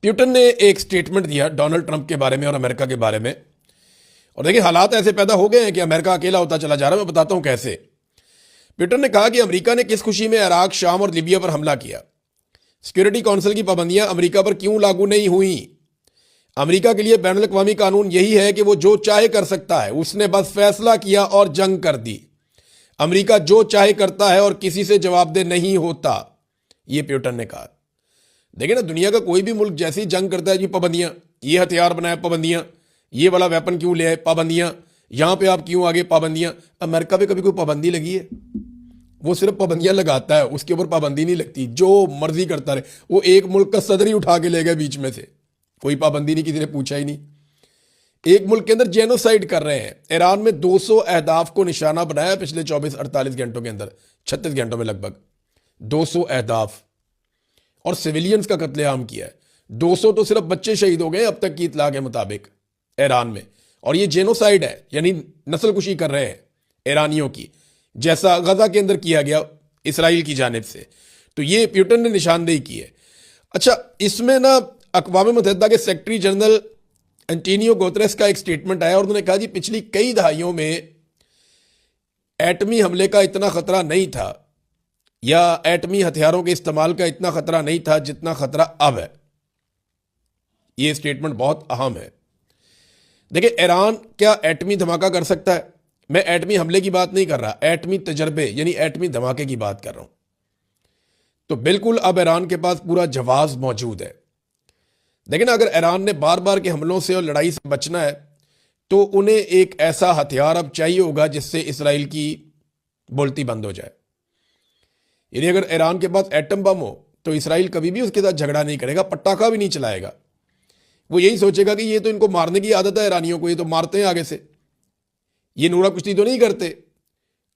Putin ने एक statement दिया डोनाल्ड ट्रंप के बारे में और अमेरिका के बारे में। और देखिए, हालात ऐसे पैदा हो गए हैं कि अमेरिका अकेला होता चला जा रहा है। मैं बताता हूं कैसे। प्यूटन ने कहा कि अमेरिका ने किस खुशी में इराक, शाम और लीबिया पर हमला किया। सिक्योरिटी काउंसिल की पाबंदियां अमेरिका पर क्यों लागू नहीं हुई? अमेरिका के लिए बैनुल अक़वामी कानून यही है कि वो जो चाहे कर सकता है। उसने बस फैसला किया और जंग कर दी। अमेरिका जो चाहे करता है और किसी से जवाबदेह नहीं होता, ये प्यूटन ने कहा। देखिए ना, दुनिया का कोई भी मुल्क जैसी जंग करता है जी, पाबंदियां, ये हथियार बनाए, पाबंदियां, ये वाला वेपन क्यों ले आए, पाबंदियां, यहां पे आप क्यों आगे, पाबंदियां। अमेरिका पे कभी कोई पाबंदी लगी है? वो सिर्फ पाबंदियां लगाता है, उसके ऊपर पाबंदी नहीं लगती, जो मर्जी करता रहे। वो एक मुल्क का सदर ही उठा के ले गए बीच में से, कोई पाबंदी नहीं, किसी ने पूछा ही नहीं। एक मुल्क के अंदर जेनोसाइड कर रहे हैं। ईरान में 200 अहदाफ को निशाना बनाया पिछले 24-48 घंटों के अंदर, 36 घंटों में लगभग 200 अहदाफ, और सिविलियंस का कत्लेआम किया है। 200 तो सिर्फ बच्चे शहीद हो गए अब तक की इतला के मुताबिक ईरान में। और ये जेनोसाइड है, यानी नस्लकुशी कर रहे हैं ईरानियों की, जैसा गजा के अंदर किया गया इसराइल की जानिब से। तो ये प्यूटन ने निशानदेही की है। अच्छा, इसमें ना अक़वाम मुत्तहिदा के सेक्रेटरी जनरल एंटोनियो गुतेरेस का एक स्टेटमेंट आया और उन्होंने कहा जी, पिछली कई दहाइयों में एटमी हमले का इतना खतरा नहीं था, या एटमी हथियारों के इस्तेमाल का इतना खतरा नहीं था जितना खतरा अब है। यह स्टेटमेंट बहुत अहम है। देखिए, ईरान क्या एटमी धमाका कर सकता है? मैं एटमी हमले की बात नहीं कर रहा, एटमी तजर्बे यानी एटमी धमाके की बात कर रहा हूं। तो बिल्कुल अब ईरान के पास पूरा जवाब मौजूद है। देखिए ना, अगर ईरान ने बार बार के हमलों से और लड़ाई से बचना है तो उन्हें एक ऐसा हथियार अब चाहिए होगा जिससे इसराइल की बोलती बंद हो जाए। यानी अगर ईरान के पास एटम बम हो तो इसराइल कभी भी उसके साथ झगड़ा नहीं करेगा, पटाखा भी नहीं चलाएगा। वो यही सोचेगा कि ये तो इनको मारने की आदत है ईरानियों को, ये तो मारते हैं आगे से, ये नूरा कुश्ती तो नहीं करते,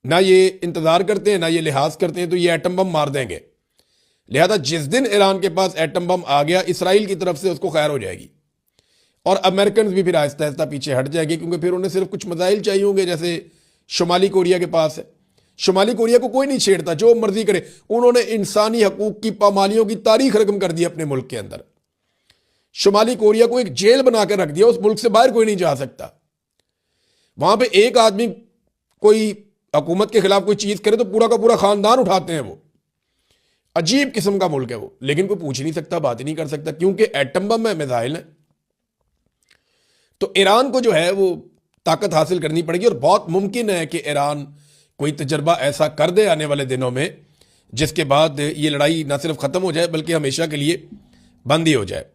ना ये इंतजार करते हैं, ना ये लिहाज करते हैं, तो ये एटम बम मार देंगे। लिहाजा जिस दिन ईरान के पास एटम बम आ गया, इसराइल की तरफ से उसको खैर हो जाएगी। और अमेरिकन भी फिर आहिस्ता आहिस्ता पीछे हट जाएंगे, क्योंकि फिर उन्हें सिर्फ कुछ मिसाइल चाहिए होंगे, जैसे शुमाली कोरिया के पास है। शुमाली कोरिया को कोई नहीं छेड़ता, जो मर्जी करे। उन्होंने इंसानी हकूक की पामालियों की तारीख रकम कर दी अपने मुल्क के अंदर। शुमाली कोरिया को एक जेल बना कर रख दिया, उस मुल्क से बाहर कोई नहीं जा सकता। वहां पे एक आदमी कोई हुकूमत के खिलाफ कोई चीज करे तो पूरा का पूरा खानदान उठाते हैं। वो अजीब किस्म का मुल्क है वो, लेकिन कोई पूछ नहीं सकता, बात ही नहीं कर सकता, क्योंकि एटम बम है, मिसाइल है। तो ईरान को जो है वो ताकत हासिल करनी पड़ेगी, और बहुत मुमकिन है कि ईरान कोई तजर्बा ऐसा कर दे आने वाले दिनों में जिसके बाद ये लड़ाई ना सिर्फ खत्म हो जाए बल्कि हमेशा के लिए बंद ही हो जाए।